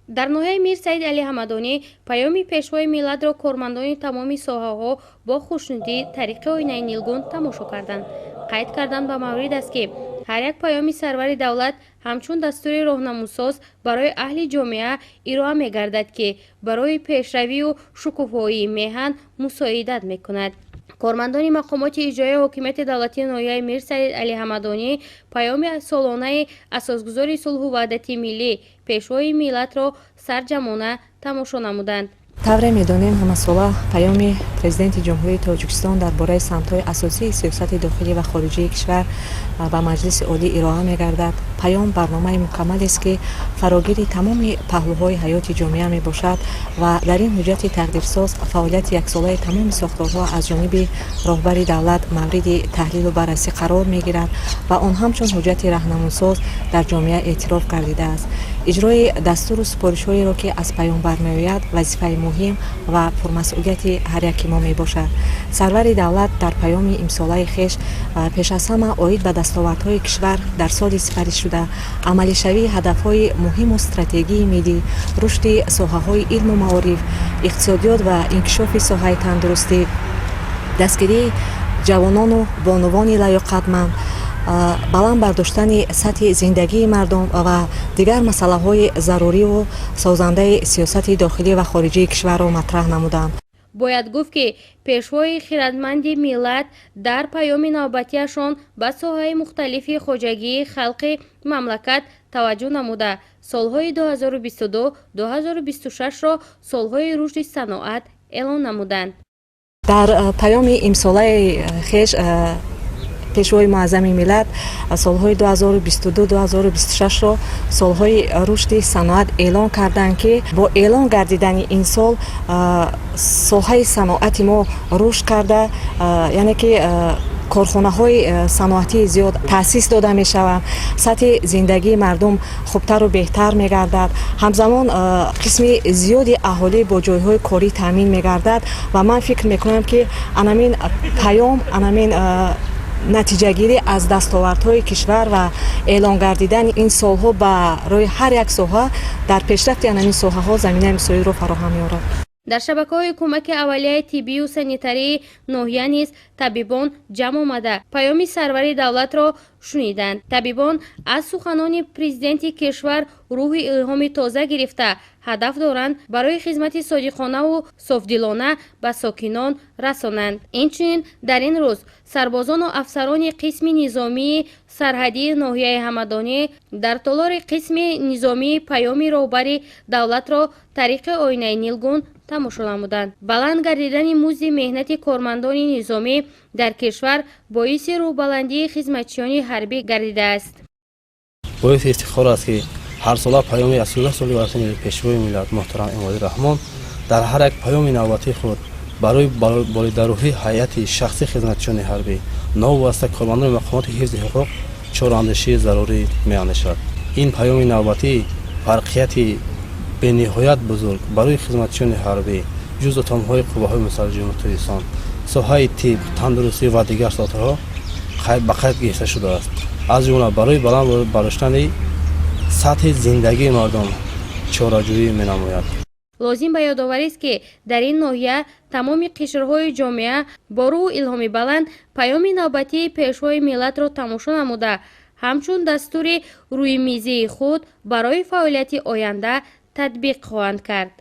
дар ноҳияи Мир Саид Али Ҳамадонӣ паёми пешвои миллатро кормандони тамоми соҳаҳо бо хушнудӣ тариқи оинаи нилгун тамошо карданд. Қайд кардан ба маврид аст, ки ҳар як паёми сарвари давлат ҳамчун дастури роҳнамусоз барои аҳли ҷомеа ироа мегардад, ки барои пешравию шукуфоии меҳан мусоидат мекунад. кормандони мақомоти иҷроии ҳокимияти давлатии ноҳияи Мир Саид Али Ҳамадонӣ паёми солонаи асосгузори сулҳу ваҳдати миллӣ пешвои миллатро сарҷамона тамошо намуданд. тавре медонем ҳамасола паёми президенти ҷумҳурии тоҷикистон дар бораи самтҳои асосии сиёсати дохилӣ ва хориҷии кишвар ба маҷлиси олӣ ироа мегардад. паём барномаи мукаммалест, ки фарогири тамоми паҳлӯҳои ҳаёти ҷомеа мебошад ва дар ин ҳуҷҷати тақдирсоз фаъолияти яксолаи тамоми сохторҳо аз ҷониби роҳбари давлат мавриди таҳлилу баррасӣ қарор мегирад ва он ҳамчун ҳуҷҷати раҳнамусоз дар ҷомеа эътироф гардидааст. иҷрои дастуру супоришҳоеро, ки аз паём бармеояд, вазифаи муҳим ва пурмасъулияти ҳар яки мо мебошад. сарвари давлат дар паёми имсолаи хеш пеш аз ҳама оид ба дастовардҳои кишвар дар соли сифариш шуда амалишавии ҳадафҳои муҳиму стратегии миллӣ, рушди соҳаҳои илму маориф, иқтисодиёт ва инкишофи соҳаи тандурустӣ, дастгирии ҷавонону бонувони лаёқатманд, баланд бардоштани сатҳи зиндагии мардум ва дигар масъалаҳои заруриву созандаи сиёсати дохилӣ ва хориҷии кишварро матраҳ намуданд. бояд гуфт, ки пешвои хиратманди миллат дар паёми навбатиашон ба соҳаи мухталифи хоҷагии халқи мамлакат таваҷҷӯҳ намуда солҳои 2022-2026-ро солҳои рушди саноат эълон намуданд. дар паёми имсолаи хеш пешвои муаззами миллат солҳои 2022-2026-ро солҳои рушди саноат эълон карданд, ки бо эълон гардидани ин сол соҳаи саноати мо рушд карда, яъне ки корхонаҳои саноатии зиёд таъсис дода мешаванд, сатҳи зиндагии мардум хубтару беҳтар мегардад, ҳамзамон қисми зиёди аҳолӣ бо ҷойҳои корӣ таъмин мегардад ва ман фикр мекунам, ки анамин паём, анамин натиҷагирӣ аз дастовардҳои кишвар ва эълон гардидани ин солҳо ба рӯи ҳар як соҳа дар пешрафти анамин соҳаҳо заминаи мусоидро фароҳам меорад. дар шабакаҳои кӯмаки аввалияи тиббию санитарии ноҳия низ табибон ҷамъ омада паёми сарвари давлатро шуниданд. табибон аз суханони президенти кишвар рӯҳи илҳоми тоза гирифта ҳадаф доранд барои хизмати содиқонаву софдилона ба сокинон расонанд. инчунин дар ин рӯз сарбозону афсарони қисми низомии сарҳадии ноҳияи ҳамадонӣ дар толори қисми низомии паёми роҳбари давлатро тариқи оинаи нилгун тамошо намуданд. баланд гардидани музди меҳнати кормандони низомӣ дар кишвар боиси рӯҳбаландии хизматчиёни ҳарбӣ гардидааст. боиси ифтихор аст, ки ҳарсола паёми асула соли ватани пешвои миллат муҳтарам Эмоди Раҳмон дар ҳар як паёми навбатии худ барои болидароҳии ҳайати шахси хизматчиёни ҳарбӣ новобаста кормандони мақомоти ҳифзи ҳуқуқ чораандешии зарурӣ меандешад. ин паёми навбатӣ фарқияти бениҳоят бузург барои хизматчиёни ҳарбӣ ҷузъу томҳои қувваҳои мусаллаҳи ҷумҳурии Тоҷикистон, соҳаи тиб, тандурустӣ ва дигар соҳаҳо ба қайд гирифта шудааст. аз ҷумла барои баланд бардоштани сатҳи зиндагии мардум чораҷӯӣ менамояд. лозим ба ёдоварист, ки дар ин ноҳия тамоми қишрҳои ҷомеа бо рӯҳу илҳоми баланд паёми навбатии пешвои миллатро тамошо намуда ҳамчун дастури рӯймизии худ барои фаъолияти оянда татбиқ хоҳанд кард.